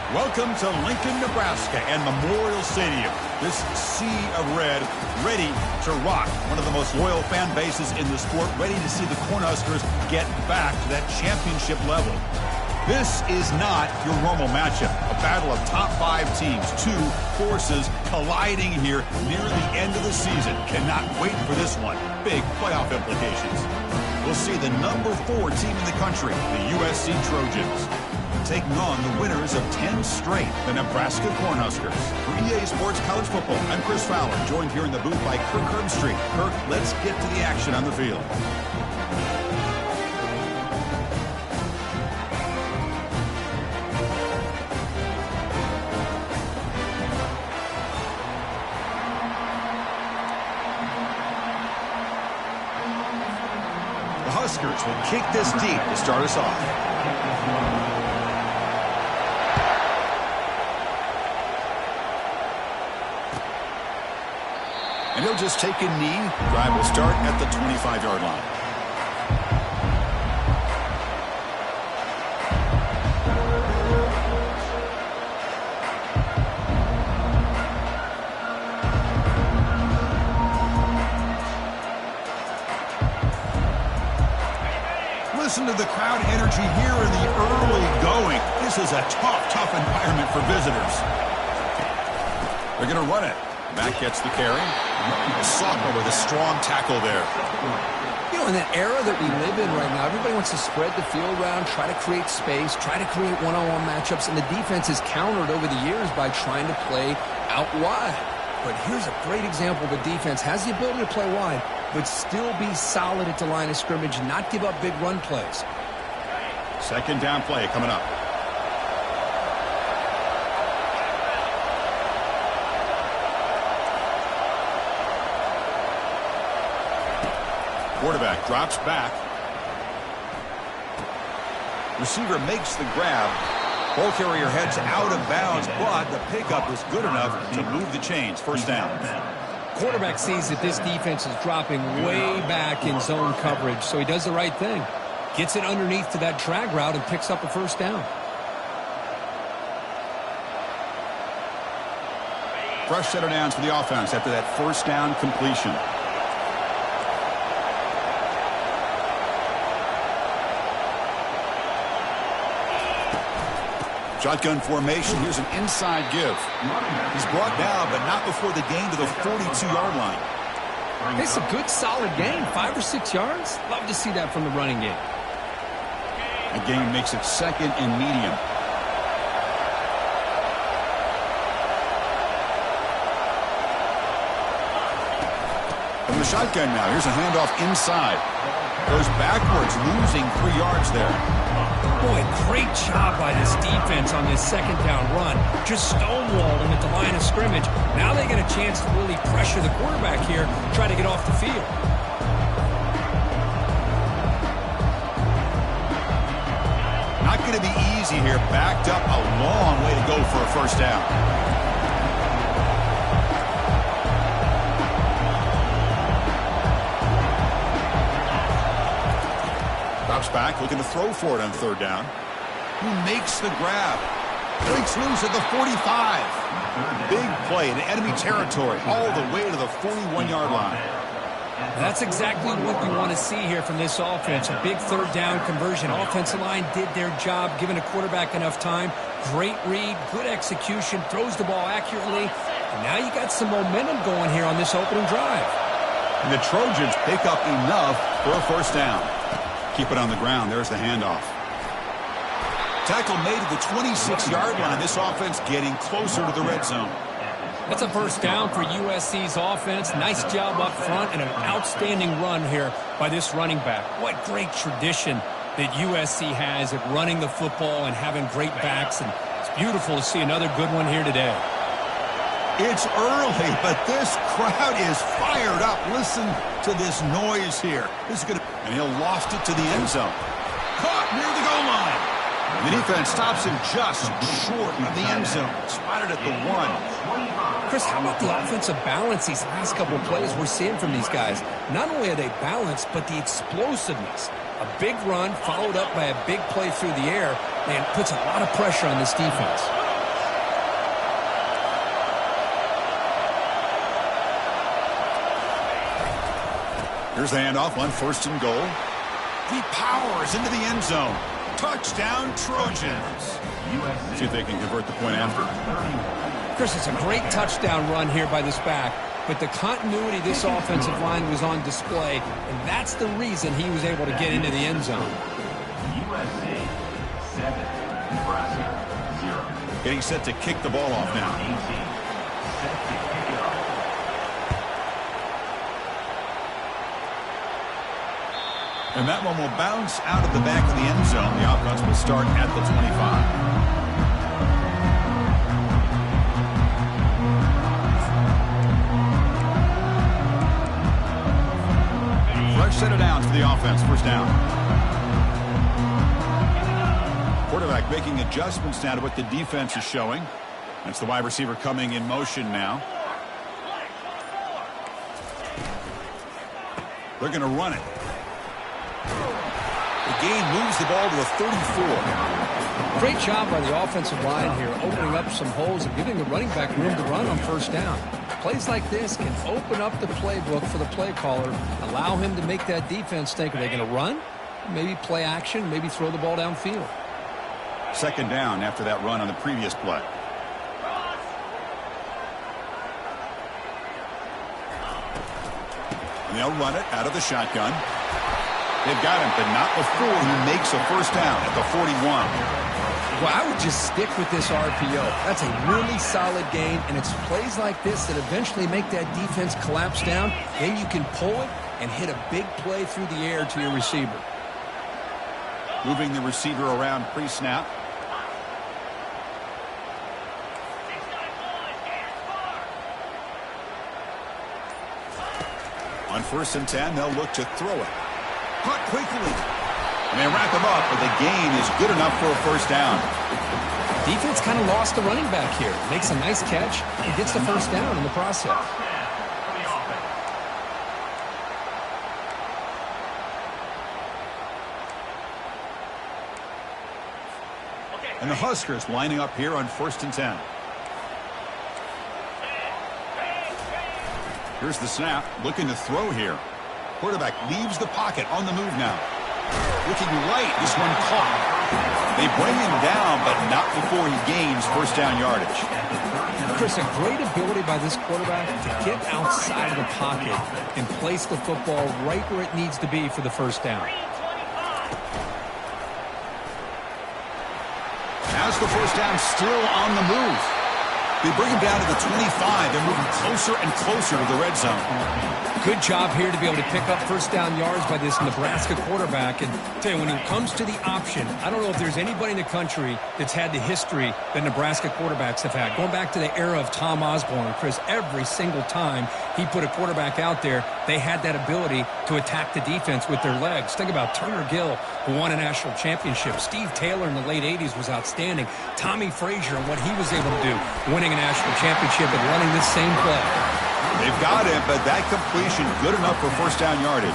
Welcome to Lincoln, Nebraska and Memorial Stadium. This sea of red ready to rock. One of the most loyal fan bases in the sport, ready to see the Cornhuskers get back to that championship level. This is not your normal matchup. A battle of top 5 teams, 2 forces colliding here near the end of the season. Cannot wait for this one. Big playoff implications. We'll see the number 4 team in the country, the USC Trojans, taking on the winners of 10 straight, the Nebraska Cornhuskers. For EA Sports College Football, I'm Chris Fowler, joined here in the booth by Kirk Herbstreit. Kirk, let's get to the action on the field. The Huskers will kick this deep to start us off. And he'll just take a knee. Drive will start at the 25-yard line. Listen to the crowd energy here in the early going. This is a tough environment for visitors. They're going to run it. Back gets the carry. Sophomore with a strong tackle there. You know, in that era that we live in right now, everybody wants to spread the field around, try to create space, try to create one-on-one matchups, and the defense is countered over the years by trying to play out wide. But here's a great example. The defense has the ability to play wide, but still be solid at the line of scrimmage and not give up big run plays. Second down play coming up. Quarterback drops back. Receiver makes the grab. Ball carrier heads out of bounds, but the pickup is good enough to move the chains. First down. Quarterback sees that this defense is dropping way back in zone coverage, so he does the right thing. Gets it underneath to that drag route and picks up a first down. Fresh set of downs for the offense after that first down completion. Shotgun formation. Here's an inside give. He's brought down, but not before the gain to the 42-yard line. It's a good, solid gain. 5 or 6 yards. Love to see that from the running game. A gain makes it second and medium. From the shotgun now. Here's a handoff inside. Goes backwards, losing 3 yards there. Boy, great job by this defense on this second down run. Just stonewalled him at the line of scrimmage. Now they get a chance to really pressure the quarterback here, try to get off the field. Not going to be easy here. Backed up a long way to go for a first down. Drops back, looking to throw for it on third down. Who makes the grab? Breaks loose at the 45. Big play in enemy territory, all the way to the 41-yard line. That's exactly what you want to see here from this offense. A big third down conversion. Offensive line did their job, giving a quarterback enough time. Great read, good execution, throws the ball accurately. And now you got some momentum going here on this opening drive. And the Trojans pick up enough for a first down. Keep it on the ground. There's the handoff. Tackle made at the 26-yard line. This offense getting closer to the red zone. That's a first down for USC's offense. Nice job up front and an outstanding run here by this running back. What great tradition that USC has at running the football and having great backs. And it's beautiful to see another good one here today. It's early, but this crowd is fired up. Listen to this noise here. This is going to, and he'll loft it to the end zone. Caught near the goal line. The defense stops him just short of the end zone. Spotted at the 1. Chris, how about the offensive balance these last couple of plays we're seeing from these guys? Not only are they balanced, but the explosiveness. A big run followed up by a big play through the air, and puts a lot of pressure on this defense. Here's the handoff on 1st and goal. He powers into the end zone. Touchdown, Trojans. See if they can convert the point after. Chris, it's a great touchdown run here by this back, but the continuity this offensive line was on display, and that's the reason he was able to get into the end zone. USA 7, Nebraska 0. Getting set to kick the ball off now. And that one will bounce out of the back of the end zone. The offense will start at the 25. Fresh set of downs for the offense. First down. Quarterback making adjustments now to what the defense is showing. That's the wide receiver coming in motion now. They're going to run it. The gain moves the ball to the 34. Great job by the offensive line here, opening up some holes and giving the running back room to run on first down. Plays like this can open up the playbook for the play caller, allow him to make that defense think, are they going to run? Maybe play action, maybe throw the ball downfield. Second down after that run on the previous play. And they'll run it out of the shotgun. They've got him, but not before he makes a first down at the 41. Well, I would just stick with this RPO. That's a really solid gain, and it's plays like this that eventually make that defense collapse down. Then you can pull it and hit a big play through the air to your receiver. Moving the receiver around pre-snap. On 1st and 10, they'll look to throw it. Caught quickly. And they wrap him up, but the gain is good enough for a first down. Defense kind of lost the running back here. Makes a nice catch and gets the first down in the process. And the Huskers lining up here on 1st and 10. Here's the snap, looking to throw here. Quarterback leaves the pocket on the move now. Looking right, this one caught. They bring him down, but not before he gains first down yardage. Chris, a great ability by this quarterback to get outside of the pocket and place the football right where it needs to be for the first down. As the first down, still on the move. They bring him down to the 25. They're moving closer and closer to the red zone. Good job here to be able to pick up first down yards by this Nebraska quarterback. And tell you, when it comes to the option, I don't know if there's anybody in the country that's had the history that Nebraska quarterbacks have had. Going back to the era of Tom Osborne, Chris, every single time he put a quarterback out there, they had that ability to attack the defense with their legs. Think about Turner Gill, who won a national championship. Steve Taylor in the late 80s was outstanding. Tommy Frazier and what he was able to do, winning a national championship and running this same play. They've got it, but that completion good enough for first down yardage.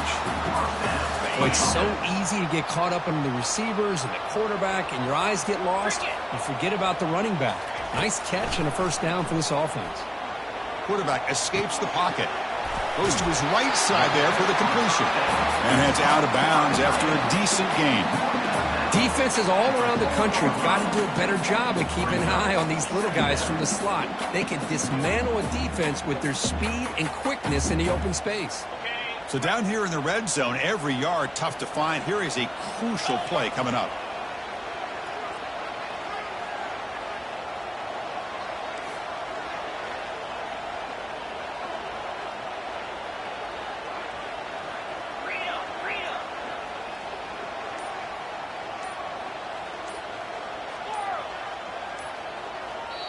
Well, it's so easy to get caught up in the receivers and the quarterback, and your eyes get lost. You forget about the running back. Nice catch and a first down for this offense. Quarterback escapes the pocket. Goes to his right side there for the completion. And heads out of bounds after a decent gain. Defenses all around the country have got to do a better job of keeping an eye on these little guys from the slot. They can dismantle a defense with their speed and quickness in the open space. So down here in the red zone, every yard tough to find. Here is a crucial play coming up.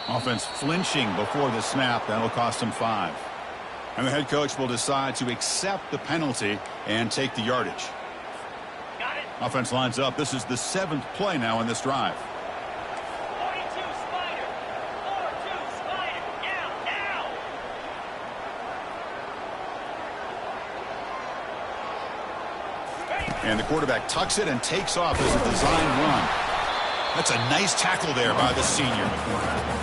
Offense flinching before the snap. That'll cost him 5. And the head coach will decide to accept the penalty and take the yardage. Offense lines up. This is the 7th play now in this drive. 42 Spider. 4-2 Spider. Now. And the quarterback tucks it and takes off as a design run. That's a nice tackle there by the senior.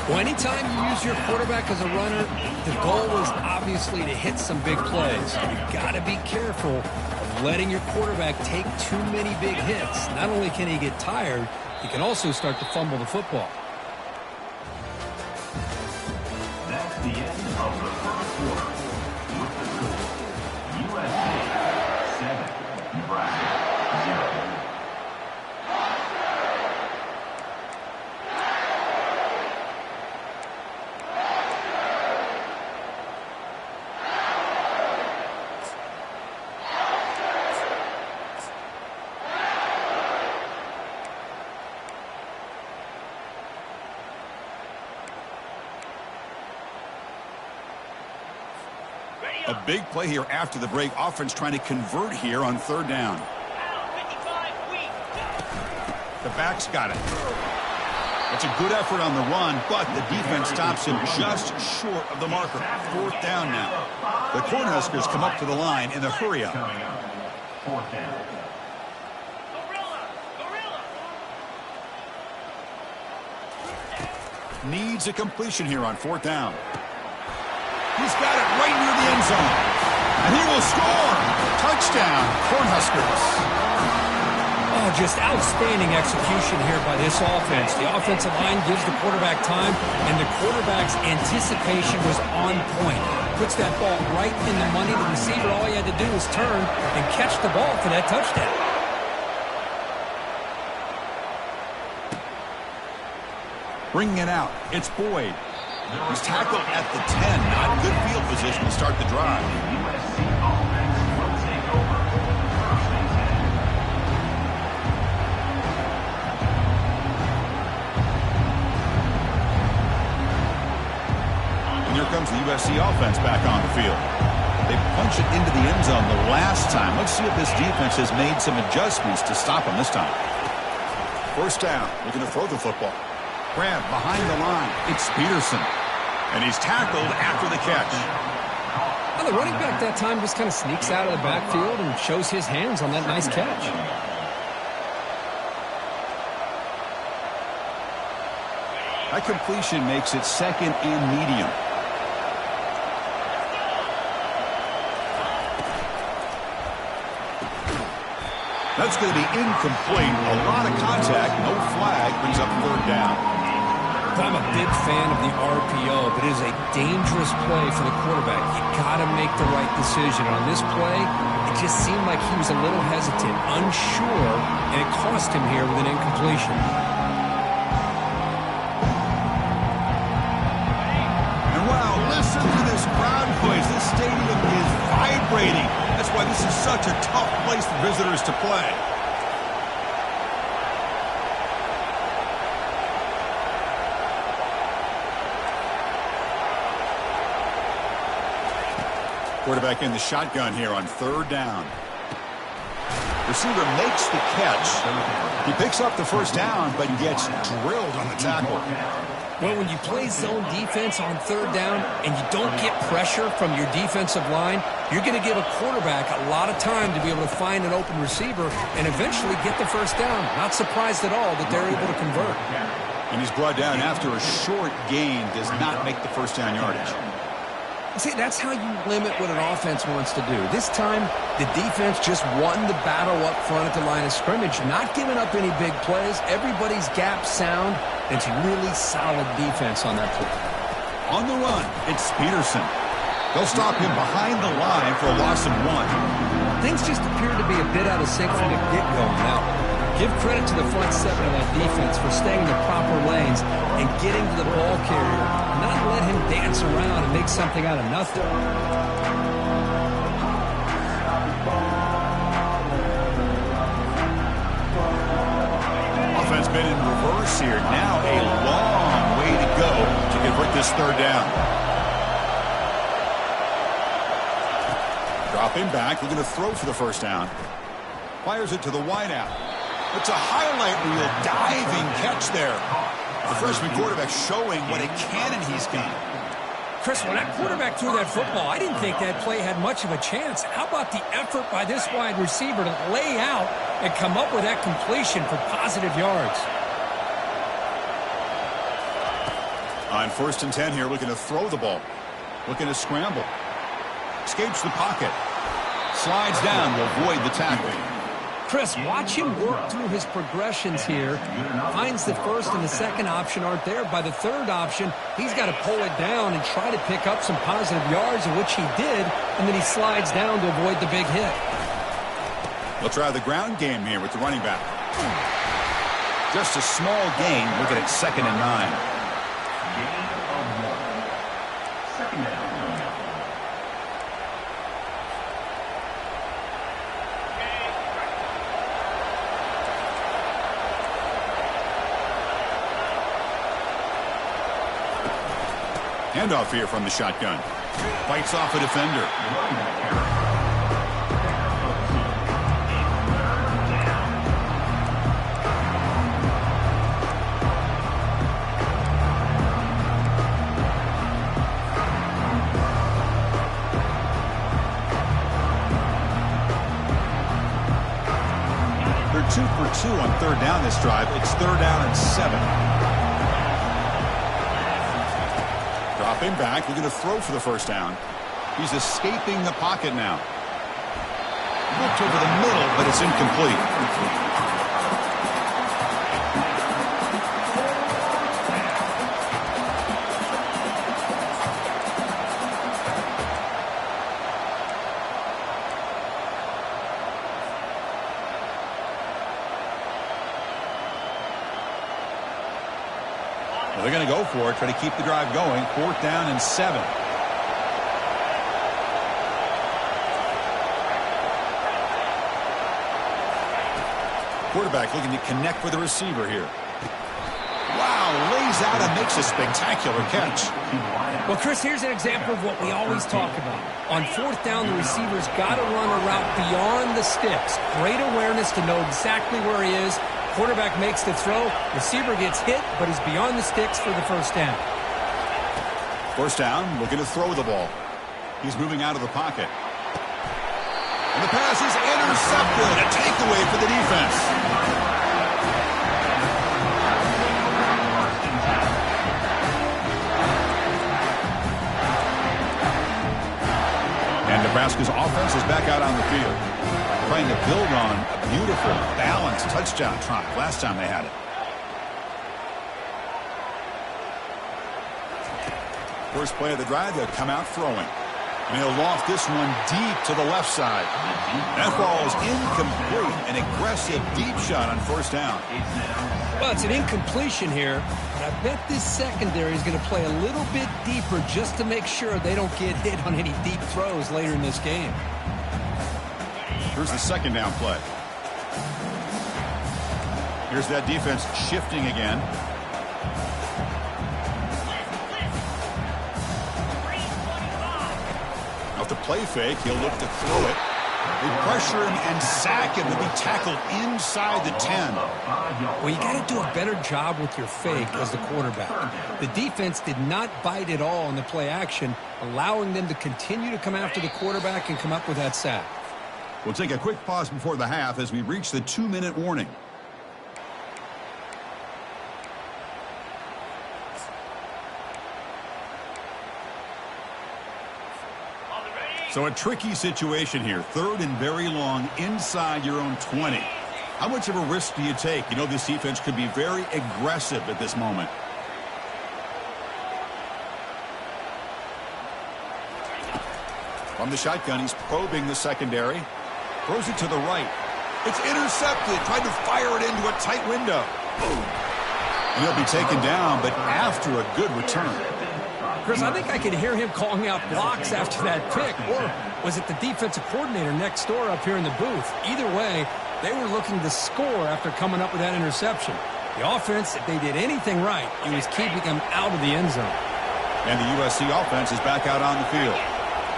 Well, anytime you use your quarterback as a runner, the goal is obviously to hit some big plays. You've got to be careful of letting your quarterback take too many big hits. Not only can he get tired, he can also start to fumble the football. That's the end of the first quarter. With the score, USA 7, Nebraska 0. A big play here after the break. Offense trying to convert here on third down. The back's got it. It's a good effort on the run, but the defense stops him just short of the marker. Fourth down now. The Cornhuskers come up to the line in the hurry-up. Fourth down. Needs a completion here on fourth down. He's got it right near the end zone. And he will score. Touchdown, Cornhuskers. Oh, just outstanding execution here by this offense. The offensive line gives the quarterback time, and the quarterback's anticipation was on point. Puts that ball right in the money. The receiver, all he had to do was turn and catch the ball for that touchdown. Bringing it out, it's Boyd. He's tackled at the 10. Not good field position to start the drive. USC offense will take over. First and 10. And here comes the USC offense back on the field. They punch it into the end zone the last time. Let's see if this defense has made some adjustments to stop him this time. First down. They're going to throw the football. Grab behind the line. It's Peterson. And he's tackled after the catch. Well, the running back that time just kind of sneaks out of the backfield and shows his hands on that nice catch. That completion makes it second and medium. That's going to be incomplete. A lot of contact. No flag. Brings up third down. I'm a big fan of the RPO, but it is a dangerous play for the quarterback. You got to make the right decision. On this play, it just seemed like he was a little hesitant, unsure, and it cost him here with an incompletion. And wow, listen to this crowd noise. This stadium is vibrating. That's why this is such a tough place for visitors to play. Quarterback in the shotgun here on third down. Receiver makes the catch. He picks up the first down, but gets drilled on the tackle. Well, when you play zone defense on third down and you don't get pressure from your defensive line, you're going to give a quarterback a lot of time to be able to find an open receiver and eventually get the first down. Not surprised at all that they're able to convert. And he's brought down after a short gain, does not make the first down yardage. See, that's how you limit what an offense wants to do. This time, the defense just won the battle up front at the line of scrimmage, not giving up any big plays. Everybody's gap sound. It's really solid defense on that play. On the run, it's Peterson. They'll stop him behind the line for a loss of 1. Things just appeared to be a bit out of sync from the get-go now. Give credit to the front seven of that defense for staying in the proper lanes and getting to the ball carrier. Not let him dance around and make something out of nothing. Offense been in reverse here. Now a long way to go to convert this third down. Dropping back, looking to throw for the first down. Fires it to the wideout. It's a highlight reel diving catch there. The freshman quarterback showing what a cannon he's got. Chris, when that quarterback threw that football, I didn't think that play had much of a chance. How about the effort by this wide receiver to lay out and come up with that completion for positive yards? On 1st and 10 here, looking to throw the ball. Looking to scramble. Escapes the pocket. Slides down to avoid the tackle. Chris, watch him work through his progressions here. Finds the first and the second option aren't there. By the third option, he's got to pull it down and try to pick up some positive yards, in which he did, and then he slides down to avoid the big hit. We'll try the ground game here with the running back. Just a small gain, looking at 2nd and 9. Gain of 1. 2nd down. Handoff here from the shotgun. Fights off a defender. They're 2 for 2 on 3rd down this drive. It's 3rd down and 7. Dropping back, looking to throw for the 1st down. He's escaping the pocket now. Looked over the middle, but it's incomplete. They're going to go for it, try to keep the drive going. 4th down and 7. Quarterback looking to connect with the receiver here. Wow, lays out and makes a spectacular catch. Well, Chris, here's an example of what we always talk about. On 4th down, the receiver's got to run a route beyond the sticks. Great awareness to know exactly where he is. Quarterback makes the throw. Receiver gets hit, but he's beyond the sticks for the 1st down. 1st down, looking to throw the ball. He's moving out of the pocket. And the pass is intercepted. A takeaway for the defense. And Nebraska's offense is back out on the field, trying to build on a beautiful, balanced touchdown drive last time they had it. First play of the drive, they'll come out throwing. And he'll loft this one deep to the left side. That ball is incomplete. An aggressive deep shot on 1st down. Well, it's an incompletion here, but I bet this secondary is going to play a little bit deeper just to make sure they don't get hit on any deep throws later in this game. Here's the 2nd down play. Here's that defense shifting again. Off the play fake, he'll look to throw it. They pressure him and sack him to be tackled inside the 10. Well, you got to do a better job with your fake as the quarterback. The defense did not bite at all on the play action, allowing them to continue to come after the quarterback and come up with that sack. We'll take a quick pause before the half as we reach the 2-minute warning. So a tricky situation here. 3rd and very long inside your own 20. How much of a risk do you take? You know this defense could be very aggressive at this moment. From the shotgun, he's probing the secondary. Throws it to the right. It's intercepted. Tried to fire it into a tight window. And he'll be taken down, but after a good return. Chris, I think I could hear him calling out blocks after that pick. Or was it the defensive coordinator next door up here in the booth? Either way, they were looking to score after coming up with that interception. The offense, if they did anything right, it was keeping them out of the end zone. And the USC offense is back out on the field.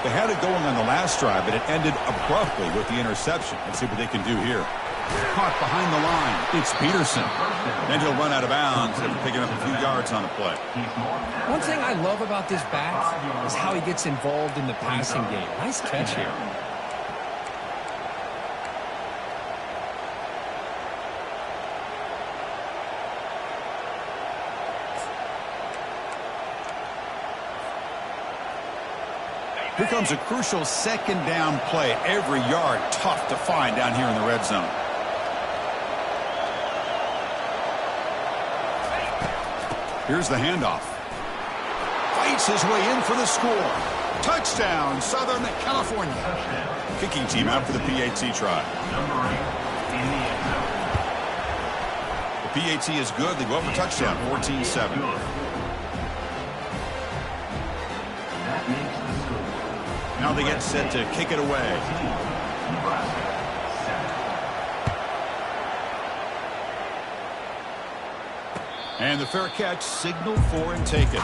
They had it going on the last drive, but it ended abruptly with the interception. Let's see what they can do here. Caught behind the line. It's Peterson. And he'll run out of bounds after picking up a few yards on the play. One thing I love about this back is how he gets involved in the passing game. Nice catch here. Here comes a crucial second down play. Every yard tough to find down here in the red zone. Here's the handoff. Fights his way in for the score. Touchdown, Southern California. Kicking team out for the PAT try. Number 8 in the end zone. The PAT is good. They go up for touchdown, 14-7. That makes the score. Now they get set to kick it away. Nebraska 7. And the fair catch signaled for and taken.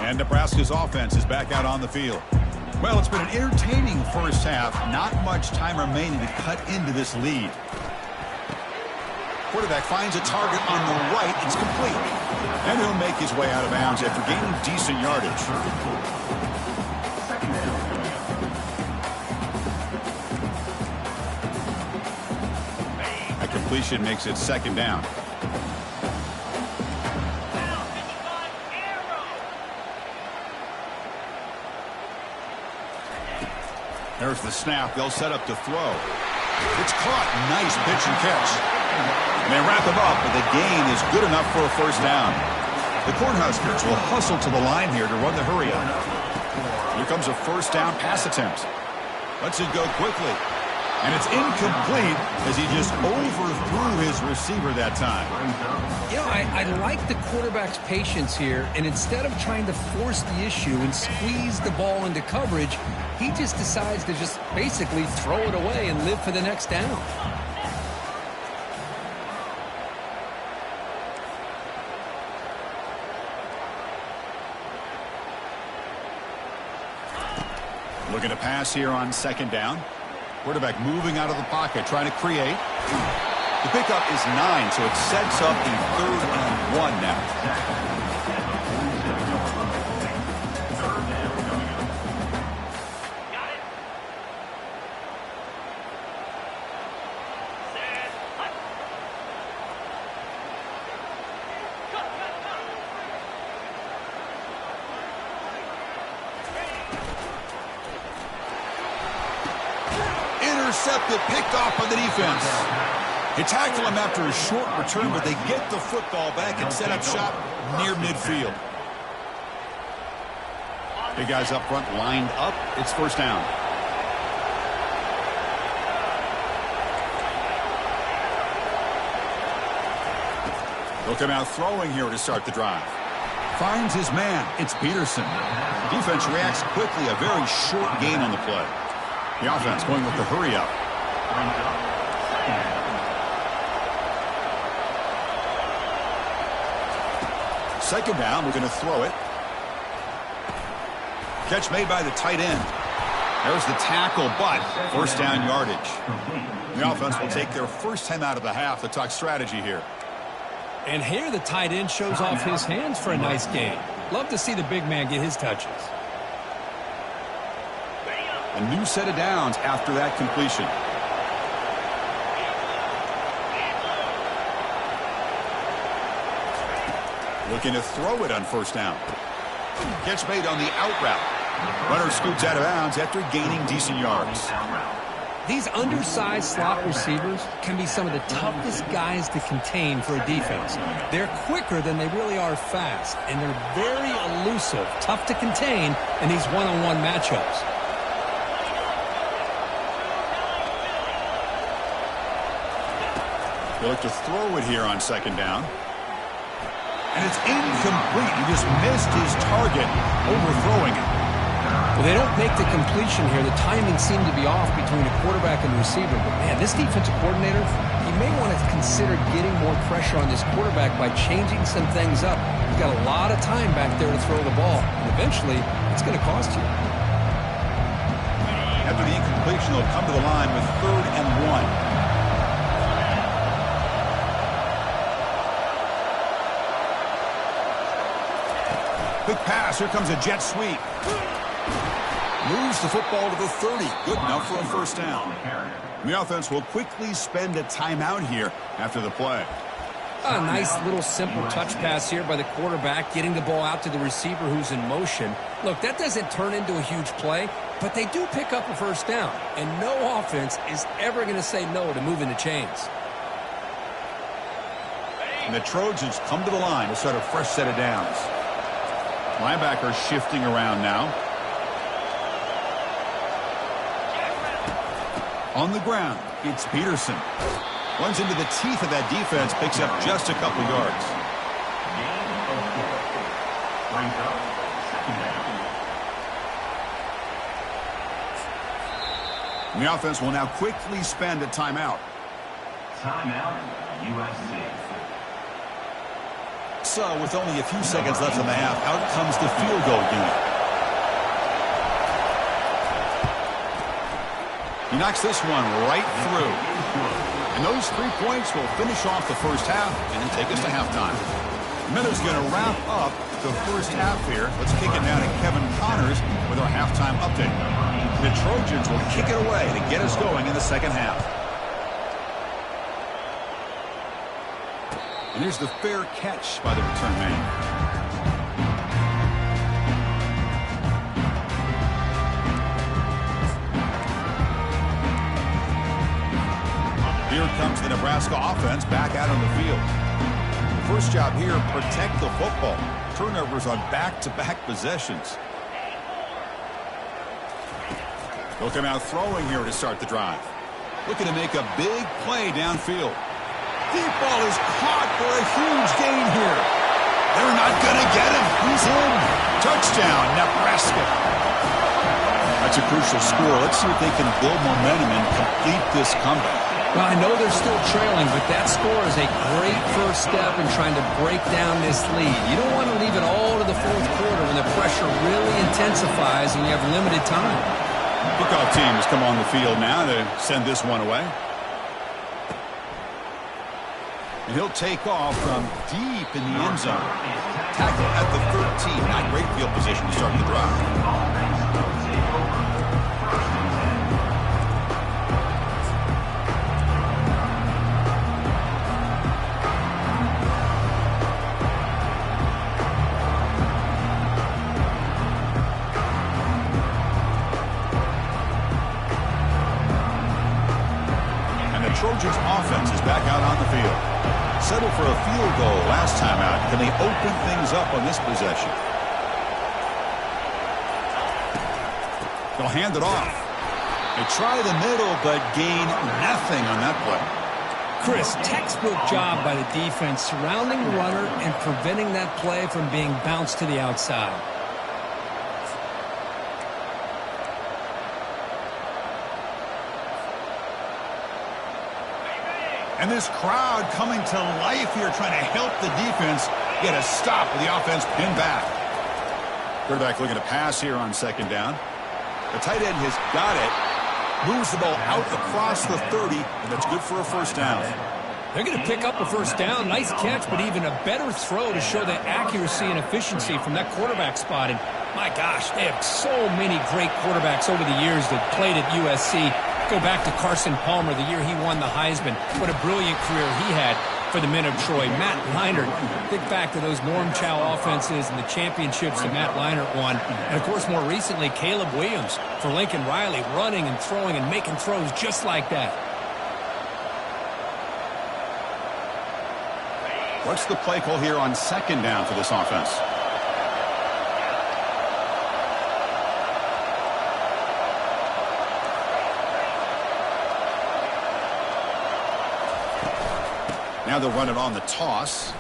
And Nebraska's offense is back out on the field. Well, it's been an entertaining first half. Not much time remaining to cut into this lead. Quarterback finds a target on the right. It's complete. And he'll make his way out of bounds after gaining decent yardage. A completion makes it second down. There's the snap. They'll set up to throw. It's caught. Nice pitch and catch. And they wrap him up, but the gain is good enough for a first down. The Cornhuskers will hustle to the line here to run the hurry up. Here comes a first down pass attempt. Lets it go quickly. And it's incomplete as he just overthrew his receiver that time. You know, I like the quarterback's patience here, and instead of trying to force the issue and squeeze the ball into coverage, he just decides to just basically throw it away and live for the next down. Looking to pass here on second down. Quarterback moving out of the pocket, trying to create. The pickup is 9, so it sets up a 3rd and 1 now. Intercepted, picked off by the defense. They tackle him after a short return, but they get the football back and set up shop near midfield. Big guys up front lined up. It's first down. They'll come out throwing here to start the drive. Finds his man. It's Peterson. The defense reacts quickly. A very short gain on the play. The offense going with the hurry up. Second down, we're going to throw it. Catch made by the tight end. There's the tackle, but first down yardage. The offense will take their first time out of the half to talk strategy here. And here the tight end shows off his hands for a nice gain. Love to see the big man get his touches. A new set of downs after that completion. Looking to throw it on first down. Catch made on the out route. Runner scoots out of bounds after gaining decent yards. These undersized slot receivers can be some of the toughest guys to contain for a defense. They're quicker than they really are fast, and they're very elusive, tough to contain in these one-on-one matchups. He'll look to throw it here on second down. And it's incomplete. He just missed his target, overthrowing it. Well, they don't make the completion here. The timing seemed to be off between the quarterback and the receiver. But, man, this defensive coordinator, he may want to consider getting more pressure on this quarterback by changing some things up. He's got a lot of time back there to throw the ball. And eventually, it's going to cost you. After the incompletion, they'll come to the line with 3rd and 1. Quick pass. Here comes a jet sweep. Moves the football to the 30. Good enough for a first down. The offense will quickly spend a timeout here after the play. A nice little simple touch pass here by the quarterback, getting the ball out to the receiver who's in motion. Look, that doesn't turn into a huge play, but they do pick up a first down. And no offense is ever going to say no to moving the chains. And the Trojans come to the line to start a fresh set of downs. Linebacker shifting around now. On the ground, it's Peterson. Runs into the teeth of that defense, picks up just a couple yards. And the offense will now quickly spend a timeout. Timeout, USC. So, with only a few seconds left in the half, out comes the field goal unit. He knocks this one right through. And those 3 points will finish off the first half and take us to halftime. Miller's going to wrap up the first half here. Let's kick it down to Kevin Connors with our halftime update. The Trojans will kick it away to get us going in the second half. And here's the fair catch by the return man. Here comes the Nebraska offense back out on the field. The first job here, protect the football. Turnovers on back-to-back possessions. They'll come out throwing here to start the drive. Looking to make a big play downfield. Deep ball is caught for a huge gain here. They're not going to get him. He's in. Touchdown, Nebraska. That's a crucial score. Let's see if they can build momentum and complete this comeback. Well, I know they're still trailing, but that score is a great first step in trying to break down this lead. You don't want to leave it all to the fourth quarter when the pressure really intensifies and you have limited time. Kickoff team has come on the field now to send this one away. And he'll take off from deep in the end zone. Tackle at the 13. Not great field position to start the drive. Trojans offense is back out on the field. Settled for a field goal last time out. Can they open things up on this possession? They'll hand it off. They try the middle, but gain nothing on that play. Chris, textbook job by the defense surrounding the runner and preventing that play from being bounced to the outside. And this crowd coming to life here, trying to help the defense get a stop with the offense pinned back. Quarterback looking to pass here on second down. The tight end has got it. Moves the ball out across the 30, and that's good for a first down. They're going to pick up a first down. Nice catch, but even a better throw to show the accuracy and efficiency from that quarterback spot. And my gosh, they have so many great quarterbacks over the years that played at USC. Go back to Carson Palmer, the year he won the Heisman. What a brilliant career he had for the men of Troy. Matt Leinart, think back to those Norm Chow offenses and the championships that Matt Leinart won. And, of course, more recently, Caleb Williams for Lincoln Riley, running and throwing and making throws just like that. What's the play call here on second down for this offense? Now they'll run it on the toss.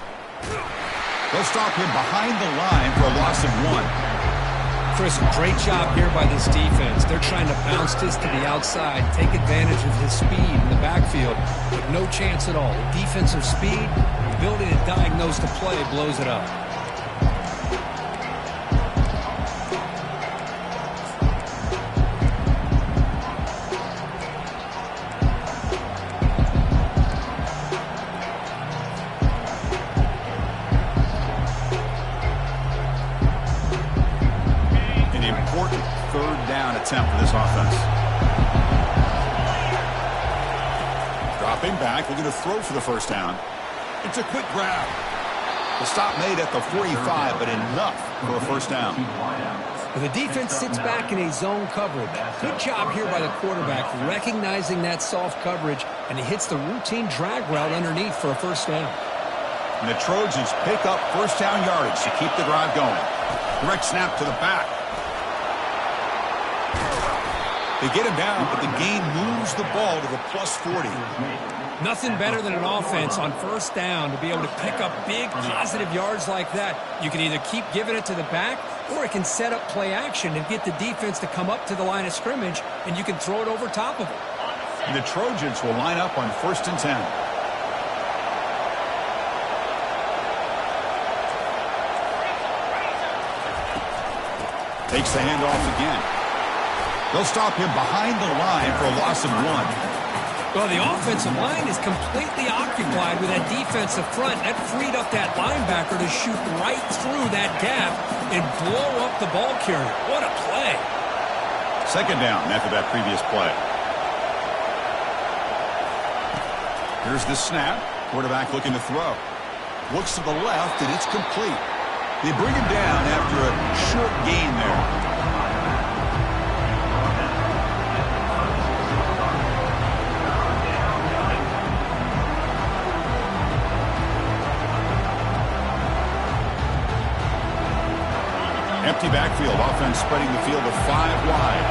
They'll stop him behind the line for a loss of 1. Chris, great job here by this defense. They're trying to bounce this to the outside, take advantage of his speed in the backfield, but no chance at all. The defensive speed, the ability to diagnose the play blows it up. Attempt for this offense. Dropping back, looking to throw for the first down. It's a quick grab. The stop made at the 45, but enough for a first down. The defense sits back in a zone coverage. Good job here by the quarterback, recognizing that soft coverage, and he hits the routine drag route underneath for a first down. And the Trojans pick up first down yardage to keep the drive going. Direct snap to the back. They get him down, but the gain moves the ball to the plus 40. Nothing better than an offense on first down to be able to pick up big positive yards like that. You can either keep giving it to the back, or it can set up play action and get the defense to come up to the line of scrimmage, and you can throw it over top of it. And the Trojans will line up on 1st and 10. Takes the handoff again. They'll stop him behind the line for a loss of 1. Well, the offensive line is completely occupied with that defensive front. That freed up that linebacker to shoot right through that gap and blow up the ball carrier. What a play. Second down after that previous play. Here's the snap. Quarterback looking to throw. Looks to the left, and it's complete. They bring him down after a short gain there. Empty backfield, offense spreading the field with 5 wide.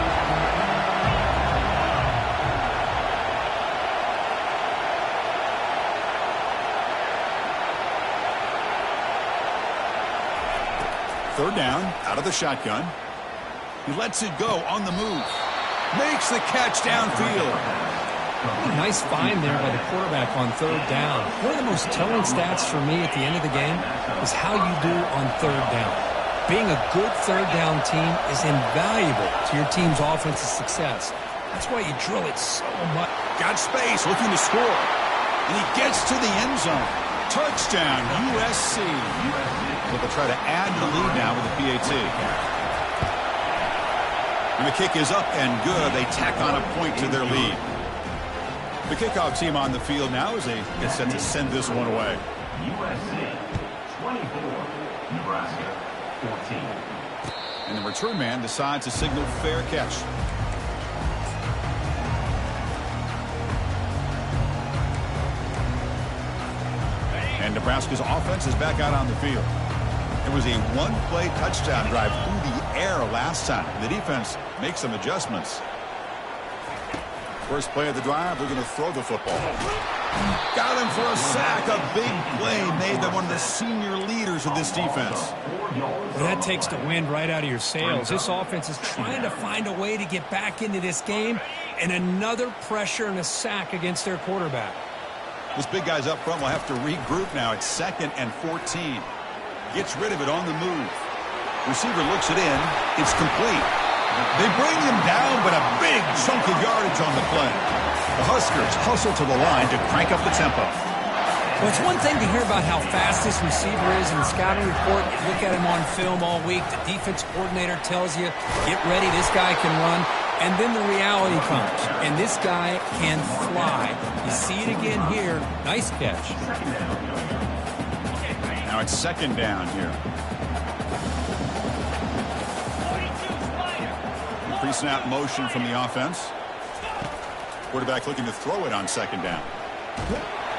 Third down, out of the shotgun. He lets it go on the move. Makes the catch downfield. Nice find there by the quarterback on third down. One of the most telling stats for me at the end of the game is how you do on third down. Being a good third down team is invaluable to your team's offensive success. That's why you drill it so much. Got space, looking to score. And he gets to the end zone. Touchdown, USC. So they'll try to add to the lead now with the PAT. And the kick is up and good. They tack on a point to their lead. The kickoff team on the field now as they get set to send this one away. USC 24, Nebraska 14. And the return man decides to signal fair catch. And Nebraska's offense is back out on the field. It was a one-play touchdown drive through the air last time. The defense makes some adjustments. First play of the drive, we're going to throw the football. Got him for a sack. A big play made by one of the senior leaders of this defense. Well, that takes the wind right out of your sails. This offense is trying to find a way to get back into this game, and another pressure and a sack against their quarterback. Those big guys up front will have to regroup now. It's 2nd and 14. Gets rid of it on the move. Receiver looks it in. It's complete. They bring him down, but a big chunk of yardage on the play. The Huskers hustle to the line to crank up the tempo. Well, it's one thing to hear about how fast this receiver is in the scouting report. You look at him on film all week. The defense coordinator tells you, get ready, this guy can run. And then the reality comes, and this guy can fly. You see it again here. Nice catch. Now it's 2nd down here. Pre-snap motion from the offense. Quarterback looking to throw it on 2nd down.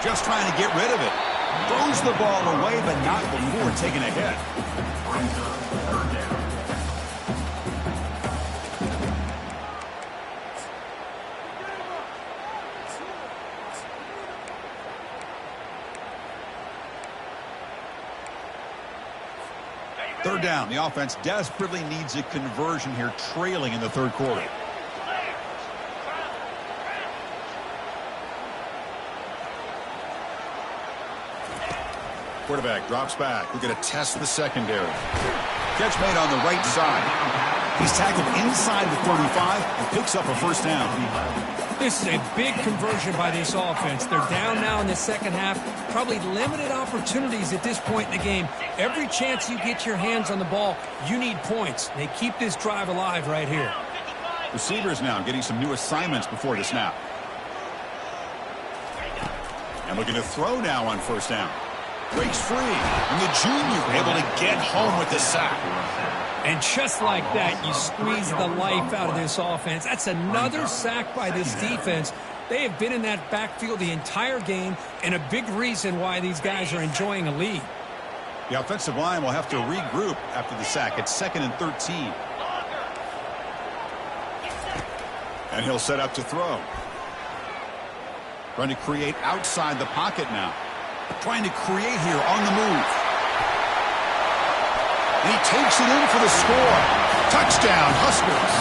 Just trying to get rid of it. Throws the ball away, but not before taking a hit. Third down. The offense desperately needs a conversion here, trailing in the third quarter. Quarterback drops back. We're going to test the secondary. Catch made on the right side. He's tackled inside the 35 and picks up a first down. This is a big conversion by this offense. They're down now in the second half. Probably limited opportunities at this point in the game. Every chance you get your hands on the ball, you need points. They keep this drive alive right here. Receivers now getting some new assignments before the snap. And looking to throw now on first down. Breaks free. And the junior able to get home with the sack. And just like that, you squeeze the life out of this offense. That's another sack by this defense. They have been in that backfield the entire game, and a big reason why these guys are enjoying a lead. The offensive line will have to regroup after the sack. It's 2nd and 13. And he'll set up to throw. Trying to create outside the pocket now. Trying to create here on the move. And he takes it in for the score. Touchdown, Huskers.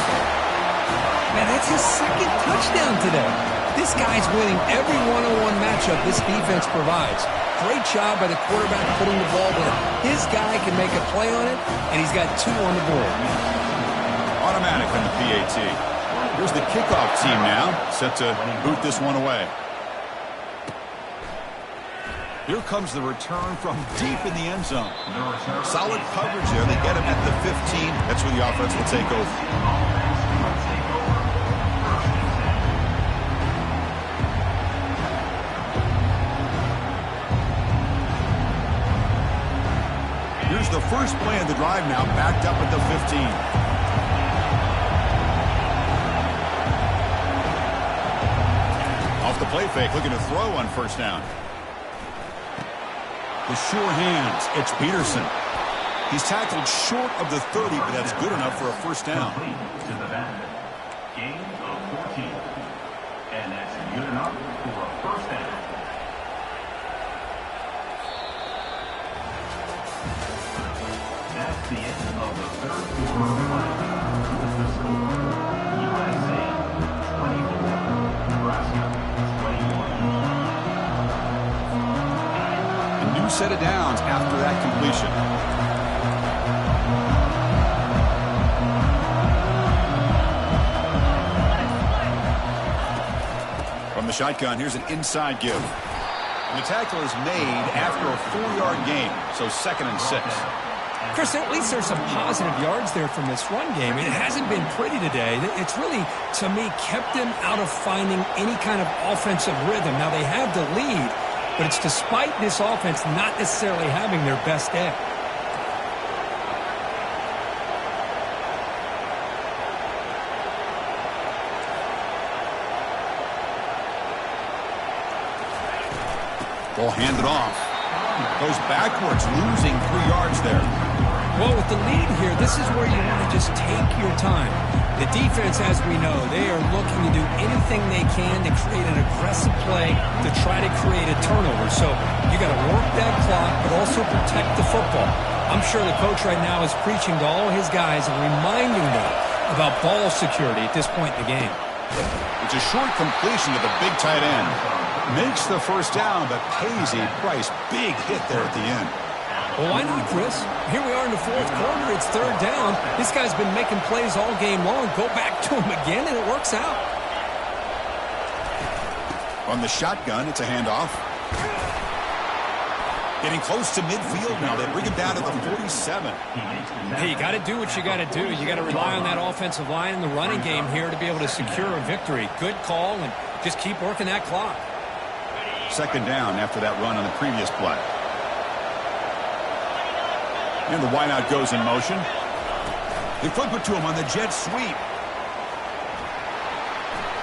Man, that's his second touchdown today. This guy's winning every one-on-one matchup this defense provides. Great job by the quarterback putting the ball there. His guy can make a play on it, and he's got 2 on the board. Automatic on the PAT. Here's the kickoff team now, set to boot this one away. Here comes the return from deep in the end zone. Solid coverage there. They get him at the 15. That's where the offense will take over. Here's the first play of the drive now, backed up at the 15. Off the play fake, looking to throw on first down. The sure hands, it's Peterson. He's tackled short of the 30, but that's good enough for a first down. To the back. Gain of 14. And that's good enough for a first down. That's the end of the third quarter of play. With the score, USA 24, Nebraska 21. New set of downs after that completion. From the shotgun, here's an inside give. And the tackle is made after a 4-yard gain, so 2nd and 6. Chris, at least there's some positive yards there from this run game. It hasn't been pretty today. It's really, to me, kept them out of finding any kind of offensive rhythm. Now, they have the lead, but it's despite this offense not necessarily having their best day. Ball handed off. Goes backwards, losing 3 yards there. Well, with the lead here, this is where you want to just take your time. The defense, as we know, they are looking to do anything they can to create an aggressive play to try to create a turnover. So you got to work that clock, but also protect the football. I'm sure the coach right now is preaching to all his guys and reminding them about ball security at this point in the game. It's a short completion to the big tight end. Makes the first down, but pays a price. Big hit there at the end. Well, why not, Chris? Here we are in the fourth quarter. It's 3rd down. This guy's been making plays all game long. Go back to him again, and it works out. On the shotgun, it's a handoff. Getting close to midfield now. They bring him down to the 47. Hey, you got to do what you got to do. You got to rely on that offensive line in the running game here to be able to secure a victory. Good call, and just keep working that clock. 2nd down after that run on the previous play. And the wideout goes in motion. They flip it to him on the jet sweep.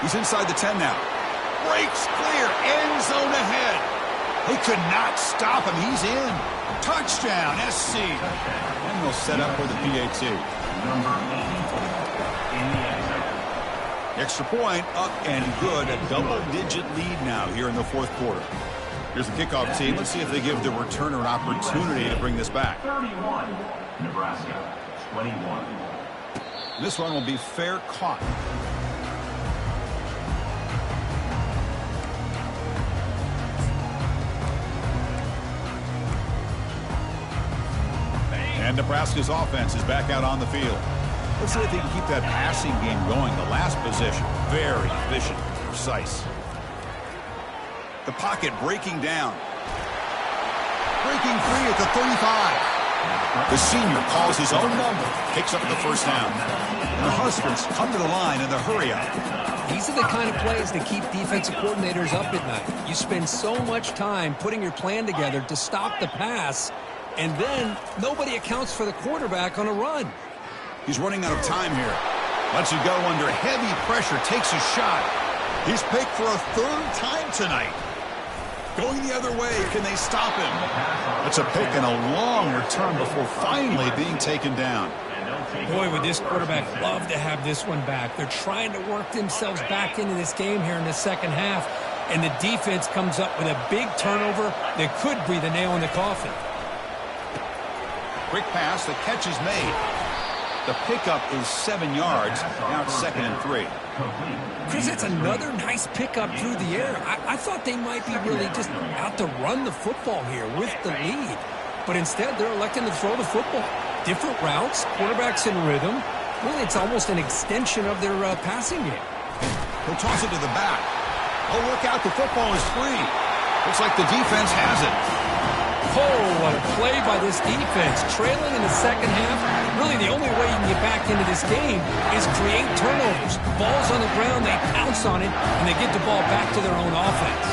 He's inside the 10 now. Breaks clear. End zone ahead. They could not stop him. He's in. Touchdown, SC. And they'll set up for the PAT. Number 8 in the end zone. Extra point, up and good. A double-digit lead now here in the fourth quarter. Here's the kickoff team. Let's see if they give the returner an opportunity to bring this back. 31, Nebraska 21. This one will be fair caught. And Nebraska's offense is back out on the field. Let's see if they can keep that passing game going. The last possession, very efficient, precise. The pocket breaking down. Breaking free at the 35. The senior calls his own number, picks up the first down. And the Huskers come to the line in the hurry-up. These are the kind of plays that keep defensive coordinators up at night. You spend so much time putting your plan together to stop the pass, and then nobody accounts for the quarterback on a run. He's running out of time here. Lets it go under heavy pressure, takes a shot. He's picked for a third time tonight. Going the other way, can they stop him? That's a pick and a long return before finally being taken down. Boy, would this quarterback love to have this one back. They're trying to work themselves back into this game here in the second half, and the defense comes up with a big turnover that could breathe a nail in the coffin. Quick pass, the catch is made. The pickup is 7 yards. Now it's 2nd and 3. Chris, it's another nice pickup through the air. I thought they might be really just out to run the football here with the lead. But instead, they're electing to throw the football. Different routes, quarterbacks in rhythm. Really, it's almost an extension of their passing game. He'll toss it to the back. Oh, look out, the football is free. Looks like the defense has it. Oh, what a play by this defense. Trailing in the second half, really the only way you can get back into this game is create turnovers. Ball's on the ground, they pounce on it, and they get the ball back to their own offense.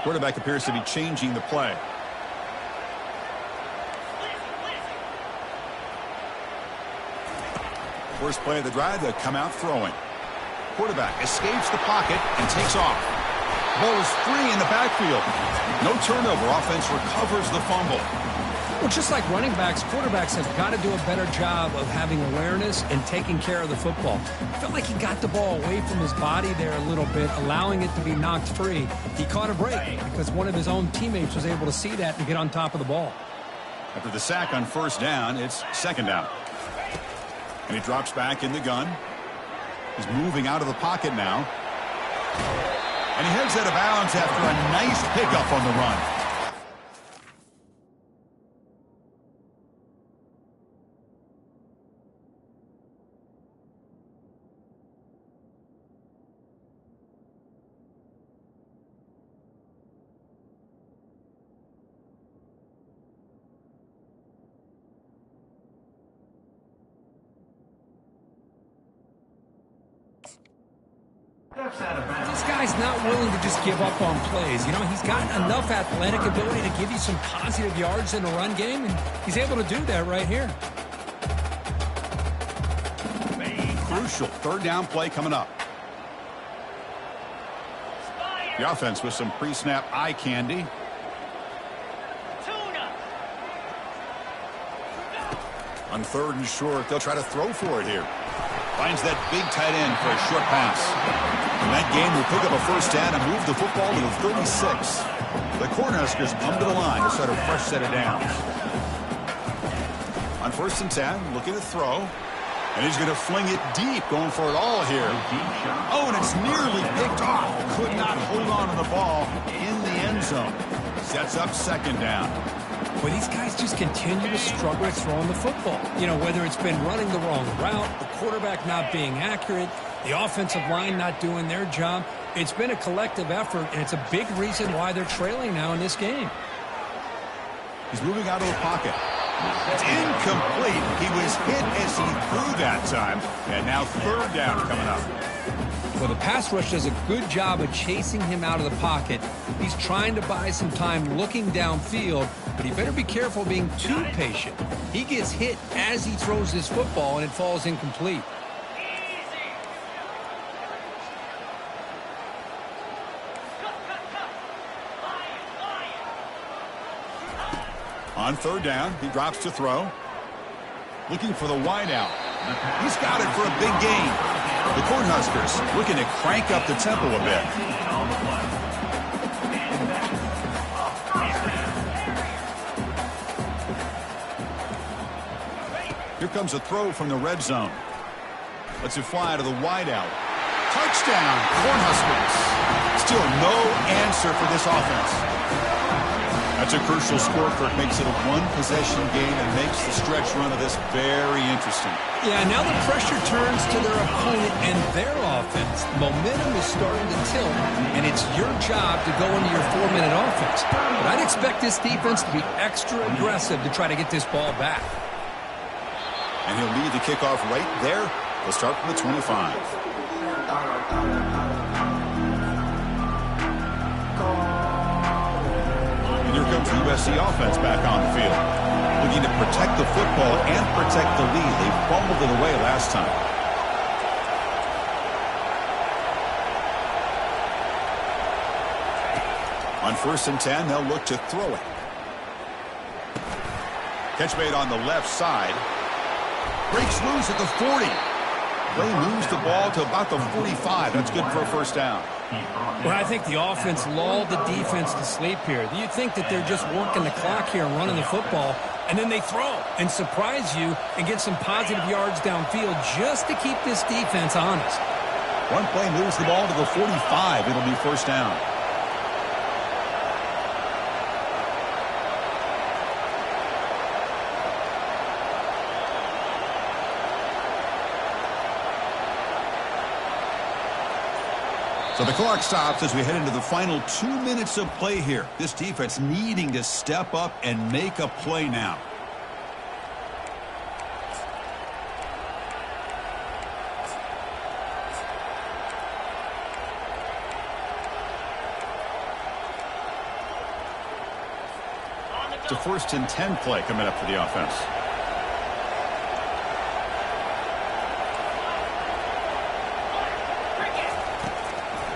Quarterback appears to be changing the play. First play of the drive, they'll come out throwing. Quarterback escapes the pocket and takes off. Ball is free in the backfield. No turnover. Offense recovers the fumble. Well, just like running backs, quarterbacks have got to do a better job of having awareness and taking care of the football. I felt like he got the ball away from his body there a little bit, allowing it to be knocked free. He caught a break because one of his own teammates was able to see that and get on top of the ball. After the sack on first down, it's 2nd down. And he drops back in the gun. He's moving out of the pocket now. And he heads out of bounds after a nice pickup on the run. This guy's not willing to just give up on plays. You know, he's got enough athletic ability to give you some positive yards in a run game, and he's able to do that right here. Crucial 3rd down play coming up. The offense with some pre-snap eye candy. On 3rd and short, they'll try to throw for it here. Finds that big tight end for a short pass. And that game will pick up a first down and move the football to the 36. The Cornhuskers come to the line to start a fresh set of downs. On 1st and 10, looking to throw. And he's going to fling it deep, going for it all here. Oh, and it's nearly picked off. Could not hold on to the ball in the end zone. Sets up 2nd down. Well, these guys just continue to struggle throwing the football. You know, whether it's been running the wrong route, the quarterback not being accurate, the offensive line not doing their job. It's been a collective effort, and it's a big reason why they're trailing now in this game. He's moving out of the pocket. It's incomplete. He was hit as he threw that time. And now 3rd down coming up. Well, the pass rush does a good job of chasing him out of the pocket. He's trying to buy some time looking downfield, but he better be careful being too patient. He gets hit as he throws this football, and it falls incomplete. On 3rd down, he drops to throw. Looking for the wideout. He's got it for a big gain. The Cornhuskers looking to crank up the tempo a bit. Here comes a throw from the red zone. Lets it fly to the wideout. Touchdown, Cornhuskers. Still no answer for this offense. That's a crucial score for it. Makes it a one-possession game and makes the stretch run of this very interesting. Yeah, now the pressure turns to their opponent and their offense. Momentum is starting to tilt, and it's your job to go into your 4-minute offense. But I'd expect this defense to be extra aggressive to try to get this ball back. And he'll lead the kickoff right there. They'll start from the 25. Here comes the USC offense back on the field. Looking to protect the football and protect the lead. They fumbled it away last time. On 1st and 10, they'll look to throw it. Catch made on the left side. Breaks loose at the 40. They moves the ball to about the 45. That's good for a first down. Well, I think the offense lulled the defense to sleep here. You'd think that they're just working the clock here and running the football, and then they throw and surprise you and get some positive yards downfield just to keep this defense honest. One play moves the ball to the 45. It'll be first down. So the clock stops as we head into the final 2 minutes of play here. This defense needing to step up and make a play now. It's a 1st and 10 play coming up for the offense.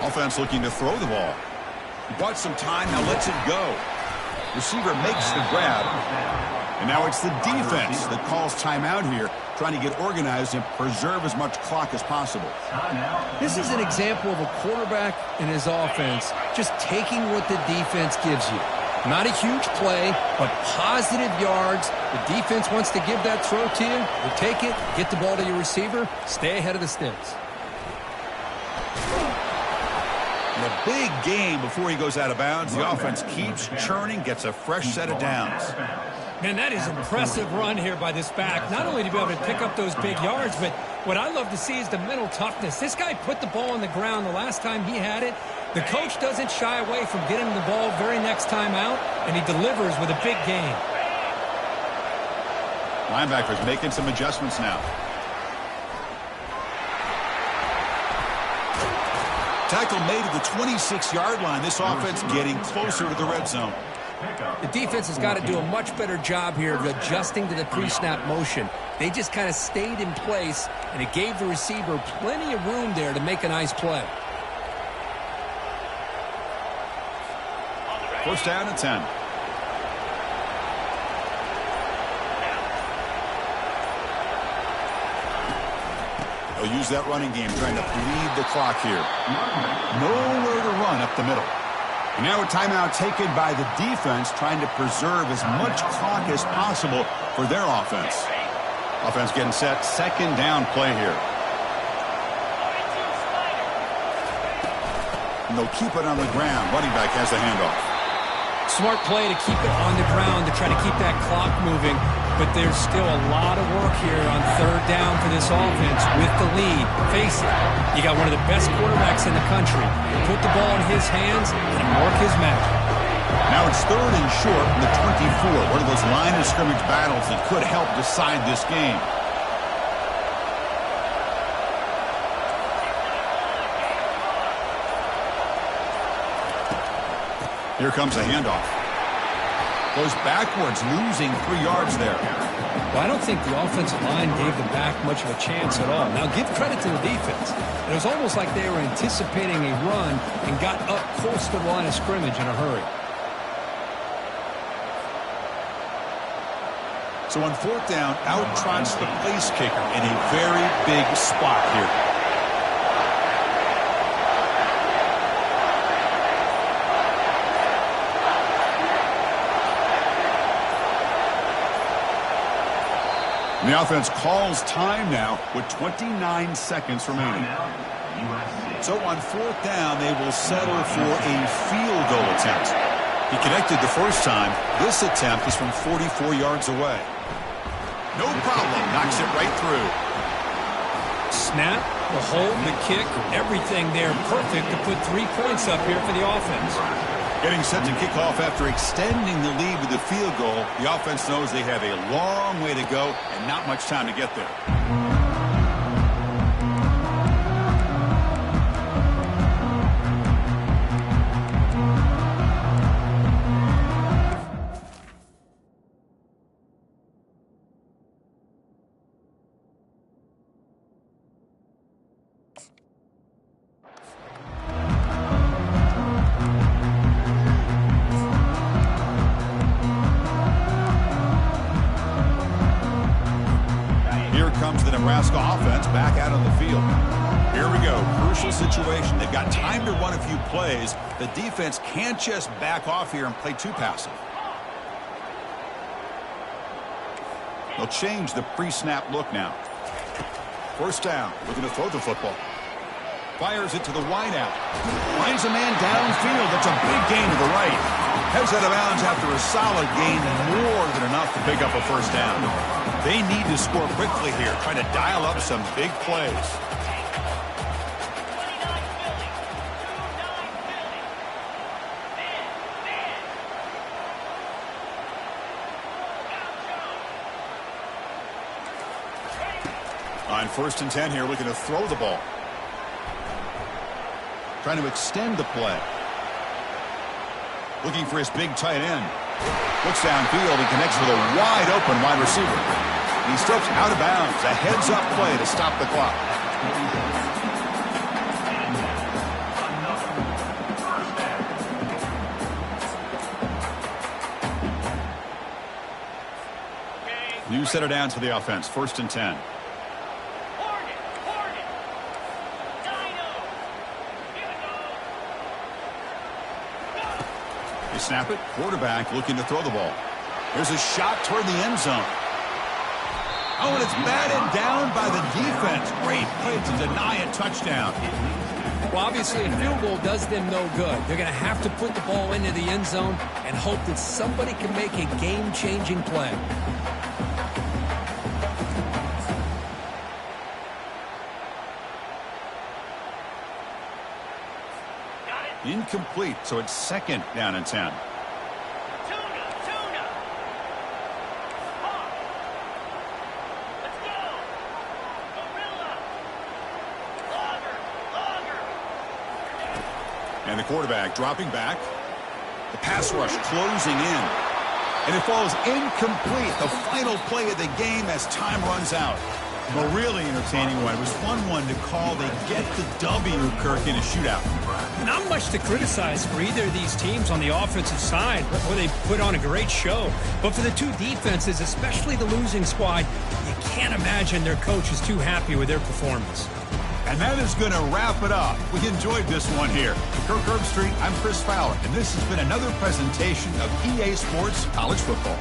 Offense looking to throw the ball. He bought some time, now lets it go. Receiver makes the grab. And now it's the defense that calls timeout here, trying to get organized and preserve as much clock as possible. This is an example of a quarterback and his offense just taking what the defense gives you. Not a huge play, but positive yards. The defense wants to give that throw to you. You take it, get the ball to your receiver, stay ahead of the sticks. And a big game before he goes out of bounds. The offense keeps churning, gets a fresh set of downs. Man, that is an impressive run here by this back. Not only to be able to pick up those big yards, but what I love to see is the mental toughness. This guy put the ball on the ground the last time he had it. The coach doesn't shy away from getting the ball very next time out, and he delivers with a big game. Linebackers making some adjustments now. Tackle made at the 26-yard line. This offense getting closer to the red zone. The defense has got to do a much better job here of adjusting to the pre-snap motion. They just kind of stayed in place, and it gave the receiver plenty of room there to make a nice play. First down and 10. They'll use that running game, trying to bleed the clock here. Nowhere to run up the middle. And now a timeout taken by the defense, trying to preserve as much clock as possible for their offense. Offense getting set, second down play here. And they'll keep it on the ground. Running back has the handoff. Smart play to keep it on the ground to try to keep that clock moving. But there's still a lot of work here on third down for this offense with the lead. Face it, you got one of the best quarterbacks in the country. Put the ball in his hands and work his magic. Now it's third and short from the 24. One of those line of scrimmage battles that could help decide this game. Here comes a handoff. Goes backwards, losing 3 yards there. Well, I don't think the offensive line gave the back much of a chance at all. Now, give credit to the defense. It was almost like they were anticipating a run and got up close to the line of scrimmage in a hurry. So on fourth down, out trots the place kicker in a very big spot here. And the offense calls time now with 29 seconds remaining. So on 4th down, they will settle for a field goal attempt. He connected the first time. This attempt is from 44 yards away. No problem. Knocks it right through. Snap, the hold, the kick, everything there perfect to put 3 points up here for the offense. Getting set to kick off after extending the lead with the field goal. The offense knows they have a long way to go and not much time to get there. Comes the Nebraska offense back out on the field. Here we go. Crucial situation. They've got time to run a few plays. The defense can't just back off here and play too passive. They'll change the pre-snap look now. 1st down. Looking to throw the football. Fires it to the wideout. Finds a man downfield. That's a big gain to the right. Heads out of bounds after a solid gain, more than enough to pick up a 1st down. They need to score quickly here, trying to dial up some big plays. On 1st and 10 here, looking to throw the ball. Trying to extend the play. Looking for his big tight end. Looks downfield and connects with a wide-open wide receiver. He steps out of bounds. A heads-up play to stop the clock. New set of downs for the offense. 1st and 10. They snap it. Quarterback looking to throw the ball. There's a shot toward the end zone. Oh, and it's batted down by the defense. Great play to deny a touchdown. Well, obviously, a field goal does them no good. They're going to have to put the ball into the end zone and hope that somebody can make a game-changing play. Incomplete, so it's 2nd down and 10. And the quarterback dropping back. The pass rush closing in. And it falls incomplete. The final play of the game as time runs out. A really entertaining one. It was fun to call. They get the W, Kirk, in a shootout. Not much to criticize for either of these teams on the offensive side, where they put on a great show. But for the two defenses, especially the losing squad, you can't imagine their coach is too happy with their performance. And that is going to wrap it up. We enjoyed this one here. For Kirk Herbstreit, I'm Chris Fowler, and this has been another presentation of EA Sports College Football.